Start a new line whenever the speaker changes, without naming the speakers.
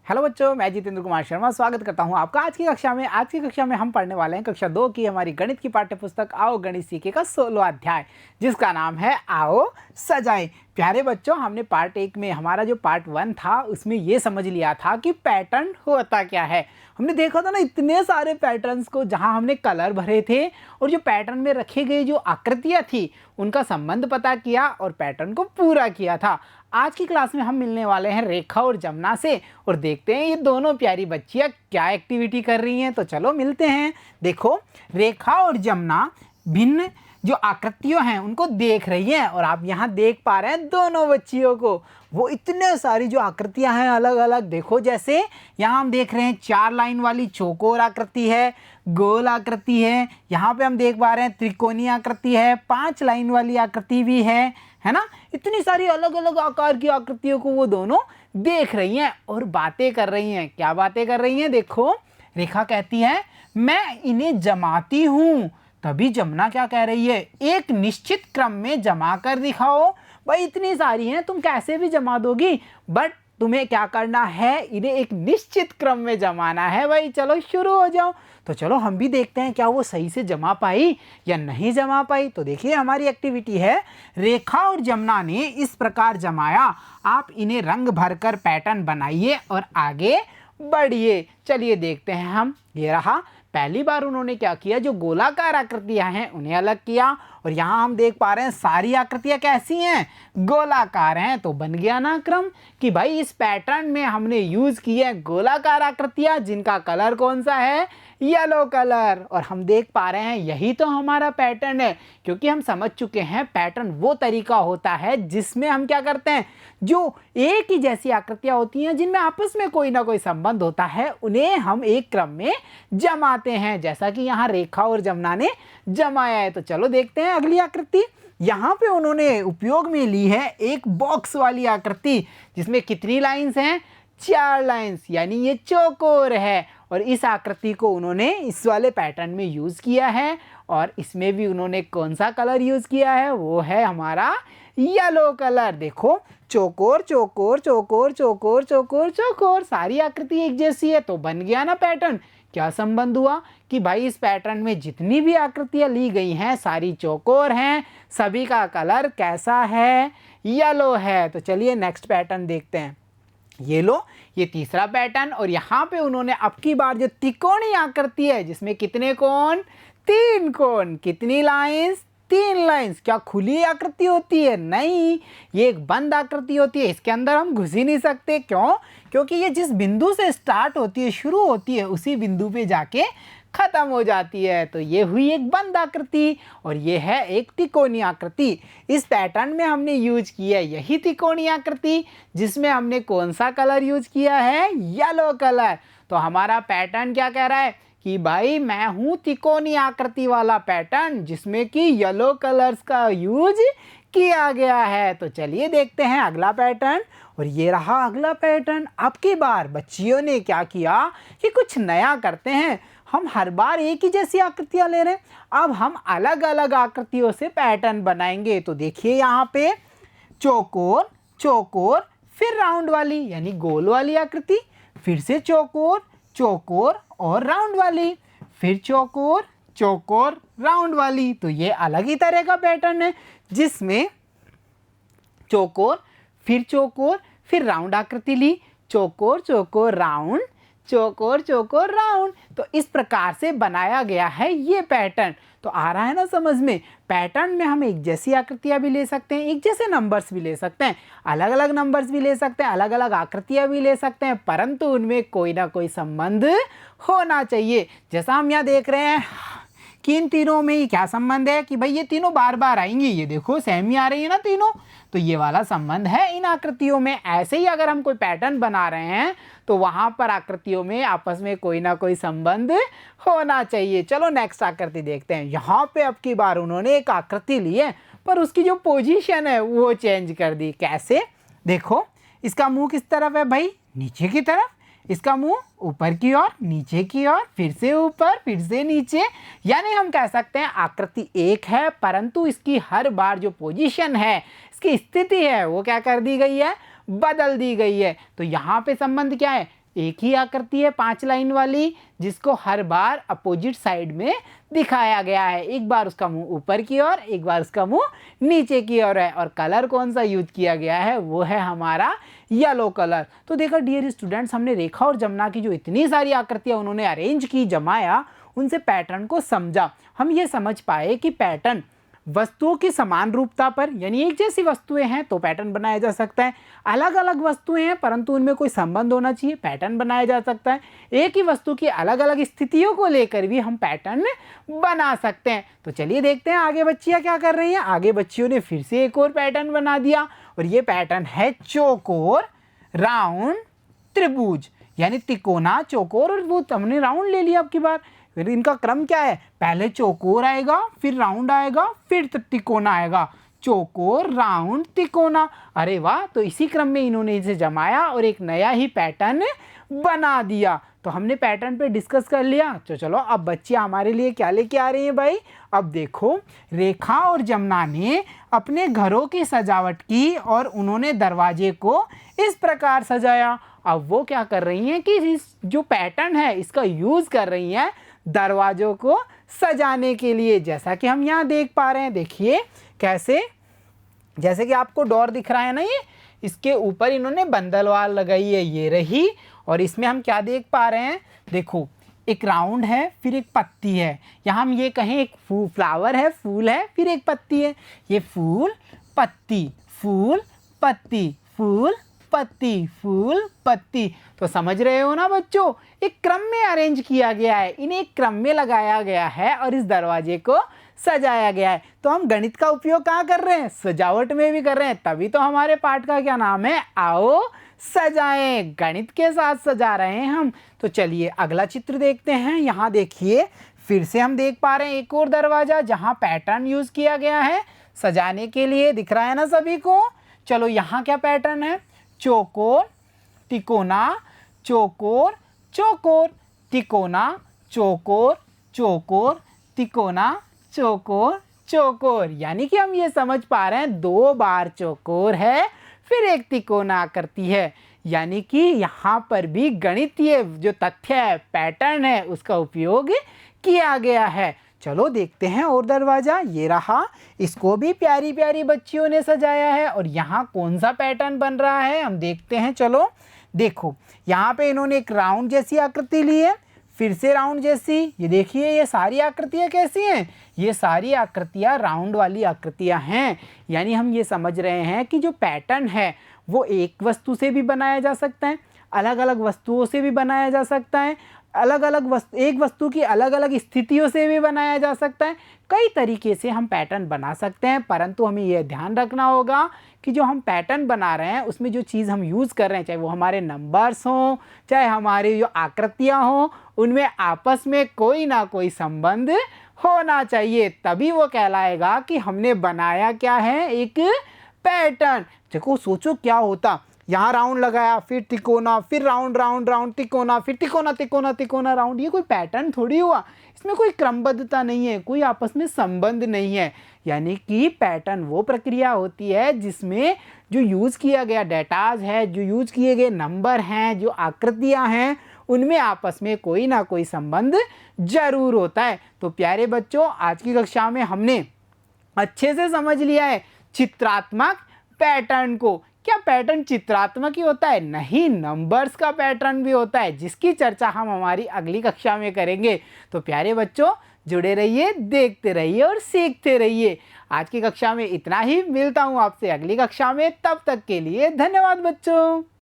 Hello बच्चों, मैं जितेंद्र कुमार शर्मा स्वागत करता हूं आपका आज की कक्षा में हम पढ़ने वाले हैं कक्षा 2 की हमारी गणित की पाठ्यपुस्तक आओ गणित सीखे का 16वां अध्याय, जिसका नाम है आओ सजाएं। प्यारे बच्चों, हमने पार्ट 1 में हमारा जो पार्ट 1 था उसमें ये समझ लिया था कि पैटर्न होता क्या है। हमने देखा था ना इतने सारे पैटर्न्स को, जहां हमने कलर भरे थे और जो पैटर्न में रखे गए जो आकृतियां थी उनका संबंध पता किया और पैटर्न को पूरा किया था। आज की क्लास में हम मिलने वाले हैं रेखा और जमुना से और देखते हैं ये दोनों प्यारी बच्चियां क्या एक्टिविटी कर रही हैं। तो चलो मिलते हैं। देखो, रेखा और जमुना भिन्न जो आकृतियों हैं उनको देख रही हैं और आप यहाँ देख पा रहे हैं दोनों बच्चियों को। वो इतने सारी जो आकृतियां हैं अलग अलग, देखो जैसे यहाँ हम देख रहे हैं 4 लाइन वाली चौकोर आकृति है, गोल आकृति है, यहाँ पे हम देख पा रहे हैं त्रिकोणीय आकृति है, 5 लाइन वाली आकृति भी है ना। इतनी सारी अलग अलग आकार की आकृतियों को वो दोनों देख रही हैं और बातें कर रही हैं। क्या बातें कर रही हैं? देखो, रेखा कहती है मैं इन्हें जमाती हूँ, तभी जमुना क्या कह रही है, एक निश्चित क्रम में जमा कर दिखाओ। भाई इतनी सारी हैं, तुम कैसे भी जमा दोगी, बट तुम्हें क्या करना है, इन्हें एक निश्चित क्रम में जमाना है। भाई चलो शुरू हो जाओ। तो चलो हम भी देखते हैं क्या वो सही से जमा पाई या नहीं जमा पाई। तो देखिए हमारी एक्टिविटी है, रेखा और जमुना ने इस प्रकार जमाया, आप इन्हें रंग भरकर पैटर्न बनाइए और आगे बढ़िए। चलिए देखते हैं हम। ये रहा, पहली बार उन्होंने क्या किया, जो गोलाकार आकृतियां हैं उन्हें अलग किया और यहाँ हम देख पा रहे हैं सारी आकृतियां कैसी हैं, गोलाकार हैं। तो बन गया ना क्रम कि भाई इस पैटर्न में हमने यूज किया है गोलाकार आकृतियां जिनका कलर कौन सा है, येलो कलर। और हम देख पा रहे हैं यही तो हमारा पैटर्न है, क्योंकि हम समझ चुके हैं पैटर्न वो तरीका होता है जिसमें हम क्या करते हैं, जो एक ही जैसी आकृतियां होती हैं जिनमें आपस में कोई ना कोई संबंध होता है उन्हें हम एक क्रम में जमाते हैं, जैसा कि यहाँ रेखा और जमुना ने जमाया है। तो चलो देखते हैं अगली आकृति। यहाँ पे उन्होंने उपयोग में ली है एक बॉक्स वाली आकृति, जिसमें कितनी लाइंस हैं, 4 लाइंस, यानी ये चौकोर है। और इस आकृति को उन्होंने इस वाले पैटर्न में यूज किया है और इसमें भी उन्होंने कौन सा कलर यूज किया है, वो है हमारा येलो कलर। देखो, चौकोर चौकोर चौकोर चौकोर चौकोर चौकोर, सारी आकृति एक जैसी है, तो बन गया ना पैटर्न। क्या संबंध हुआ कि भाई इस पैटर्न में जितनी भी आकृतियां ली गई हैं सारी चौकोर हैं, सभी का कलर कैसा है, येलो है। तो चलिए नेक्स्ट पैटर्न देखते हैं। ये लो, ये तीसरा पैटर्न, और यहाँ पे उन्होंने अब की बार जो त्रिकोणीय आकृति है जिसमें कितने कोण, 3 कोण, कितनी लाइंस, 3 लाइंस। क्या खुली आकृति होती है? नहीं, ये एक बंद आकृति होती है, इसके अंदर हम घुस ही नहीं सकते। क्यों? क्योंकि ये जिस बिंदु से स्टार्ट होती है, शुरू होती है, उसी बिंदु पे जाके खत्म हो जाती है। तो ये हुई एक बंद आकृति और ये है एक त्रिकोणीय आकृति। इस पैटर्न में हमने यूज किया है यही त्रिकोणीय आकृति, जिसमें हमने कौन सा कलर यूज किया है, येलो कलर। तो हमारा पैटर्न क्या कह रहा है कि भाई मैं हूं त्रिकोणीय आकृति वाला पैटर्न, जिसमें कि येलो कलर्स का यूज किया गया है। तो चलिए देखते हैं अगला पैटर्न। और ये रहा अगला पैटर्न। अब की बार बच्चियों ने क्या किया कि कुछ नया करते हैं, हम हर बार एक ही जैसी आकृतियां ले रहे हैं, अब हम अलग अलग आकृतियों से पैटर्न बनाएंगे। तो देखिए यहाँ पे चौकोर चौकोर, फिर राउंड वाली यानी गोल वाली आकृति, फिर से चौकोर चौकोर और राउंड वाली, फिर चौकोर चौकोर राउंड वाली। तो ये अलग ही तरह का पैटर्न है, जिसमें चौकोर फिर राउंड आकृति ली, चौकोर चौकोर राउंड, चौकोर चौकोर राउंड। तो इस प्रकार से बनाया गया है ये पैटर्न। तो आ रहा है ना समझ में? पैटर्न में हम एक जैसी आकृतियां भी ले सकते हैं, एक जैसे नंबर्स भी ले सकते हैं, अलग अलग नंबर्स भी ले सकते हैं, अलग अलग आकृतियां भी ले सकते हैं, परंतु उनमें कोई ना कोई संबंध होना चाहिए। जैसा हम यहाँ देख रहे हैं कि इन तीनों में ही क्या संबंध है कि भाई ये तीनों बार बार आएंगी, ये देखो सेम ही आ रही है ना तीनों, तो ये वाला संबंध है इन आकृतियों में। ऐसे ही अगर हम कोई पैटर्न बना रहे हैं तो वहां पर आकृतियों में आपस में कोई ना कोई संबंध होना चाहिए। चलो नेक्स्ट आकृति देखते हैं। यहाँ पे अब की बार उन्होंने एक आकृति ली है, पर उसकी जो पोजीशन है वो चेंज कर दी। कैसे? देखो, इसका मुंह किस तरफ है भाई, नीचे की तरफ, इसका मुंह ऊपर की ओर, नीचे की ओर, फिर से ऊपर, फिर से नीचे। यानी हम कह सकते हैं आकृति एक है, परंतु इसकी हर बार जो पोजीशन है, इसकी स्थिति है, वो क्या कर दी गई है, बदल दी गई है। तो यहाँ पे संबंध क्या है, एक ही आकृति है 5 लाइन वाली, जिसको हर बार अपोजिट साइड में दिखाया गया है। एक बार उसका मुंह ऊपर की ओर, एक बार उसका मुंह नीचे की ओर है। और कलर कौन सा यूज किया गया है, वो है हमारा येलो कलर। तो देखो डियर स्टूडेंट्स, हमने रेखा और जमुना की जो इतनी सारी आकृतियां उन्होंने अरेंज की, जमाया, उनसे पैटर्न को समझा। हम ये समझ पाए कि पैटर्न वस्तुओं की समान रूपता पर, यानी एक जैसी वस्तुएं हैं तो पैटर्न बनाया जा सकता है। अलग अलग वस्तुएं हैं परंतु उनमें कोई संबंध होना चाहिए, पैटर्न बनाया जा सकता है। एक ही वस्तु की अलग अलग स्थितियों को लेकर भी हम पैटर्न बना सकते हैं। तो चलिए देखते हैं आगे बच्चियां क्या कर रही हैं। आगे बच्चियों ने फिर से एक और पैटर्न बना दिया, और ये पैटर्न है चौकोर, राउंड, त्रिभुज, यानी तिकोना, चौकोर और त्रिभुज। हमने राउंड ले लिया अब की बार। फिर इनका क्रम क्या है, पहले चौकोर आएगा, फिर राउंड आएगा, फिर तिकोना आएगा। चौकोर, राउंड, तिकोना। अरे वाह, तो इसी क्रम में इन्होंने इसे जमाया और एक नया ही पैटर्न बना दिया। तो हमने पैटर्न पे डिस्कस कर लिया। तो चलो अब बच्चियां हमारे लिए क्या लेके आ रही हैं भाई। अब देखो, रेखा और जमुना ने अपने घरों की सजावट की और उन्होंने दरवाजे को इस प्रकार सजाया। अब वो क्या कर रही हैं कि इस जो पैटर्न है इसका यूज़ कर रही हैं दरवाजों को सजाने के लिए। जैसा कि हम यहाँ देख पा रहे हैं, देखिए कैसे, जैसे कि आपको डोर दिख रहा है ना, ये इसके ऊपर इन्होंने बंदलवाल लगाई है, ये रही। और इसमें हम क्या देख पा रहे हैं, देखो एक राउंड है, फिर एक पत्ती है। यहाँ हम ये कहें एक फ्लावर है, फूल है, फिर एक पत्ती है। ये फूल, पत्ती, फूल, पत्ती, फूल, पत्ती, फूल, पत्ती। तो समझ रहे हो ना बच्चों, एक क्रम में अरेंज किया गया है, इन्हें एक क्रम में लगाया गया है और इस दरवाजे को सजाया गया है। तो हम गणित का उपयोग कहाँ कर रहे हैं, सजावट में भी कर रहे हैं। तभी तो हमारे पाठ का क्या नाम है, आओ सजाएं। गणित के साथ सजा रहे हैं हम। तो चलिए अगला चित्र देखते हैं। यहाँ देखिए, फिर से हम देख पा रहे हैं एक और दरवाजा जहाँ पैटर्न यूज किया गया है सजाने के लिए। दिख रहा है ना सभी को। चलो यहाँ क्या पैटर्न है, चौकोर, तिकोना, चौकोर, चौकोर, तिकोना, चौकोर, चौकोर, तिकोना, चौकोर, चौकोर। यानी कि हम ये समझ पा रहे हैं 2 बार चौकोर है, फिर एक तिकोना करती है। यानी कि यहाँ पर भी गणितीय जो तथ्य है, पैटर्न है, उसका उपयोग किया गया है। चलो देखते हैं और दरवाजा, ये रहा। इसको भी प्यारी प्यारी बच्चियों ने सजाया है। और यहाँ कौन सा पैटर्न बन रहा है हम देखते हैं। चलो देखो, यहाँ पे इन्होंने एक राउंड जैसी आकृति ली है, फिर से राउंड जैसी। ये देखिए, ये सारी आकृतियाँ कैसी हैं, ये सारी आकृतियाँ राउंड वाली आकृतियाँ हैं। यानी हम ये समझ रहे हैं कि जो पैटर्न है वो एक वस्तु से भी बनाया जा सकता है, अलग अलग वस्तुओं से भी बनाया जा सकता है, अलग अलग वस्तु, एक वस्तु की अलग अलग स्थितियों से भी बनाया जा सकता है। कई तरीके से हम पैटर्न बना सकते हैं, परंतु हमें यह ध्यान रखना होगा कि जो हम पैटर्न बना रहे हैं उसमें जो चीज़ हम यूज़ कर रहे हैं, चाहे वो हमारे नंबर्स हों, चाहे हमारी जो आकृतियाँ हों, उनमें आपस में कोई ना कोई संबंध होना चाहिए। तभी वो कहलाएगा कि हमने बनाया क्या है, एक पैटर्न। देखो सोचो क्या होता, यहाँ राउंड लगाया, फिर तिकोना, फिर राउंड राउंड राउंड, तिकोना, फिर तिकोना तिकोना तिकोना राउंड। ये कोई पैटर्न थोड़ी हुआ, इसमें कोई क्रमबद्धता नहीं है, कोई आपस में संबंध नहीं है। यानी कि पैटर्न वो प्रक्रिया होती है जिसमें जो यूज़ किया गया डेटाज है, जो यूज़ किए गए नंबर हैं, जो आकृतियाँ हैं, उनमें आपस में कोई ना कोई संबंध जरूर होता है। तो प्यारे बच्चों, आज की कक्षा में हमने अच्छे से समझ लिया है चित्रात्मक पैटर्न को। क्या पैटर्न चित्रात्मक ही होता है? नहीं, नंबर्स का पैटर्न भी होता है, जिसकी चर्चा हम हमारी अगली कक्षा में करेंगे। तो प्यारे बच्चों, जुड़े रहिए, देखते रहिए और सीखते रहिए। आज की कक्षा में इतना ही, मिलता हूँ आपसे अगली कक्षा में। तब तक के लिए धन्यवाद बच्चों।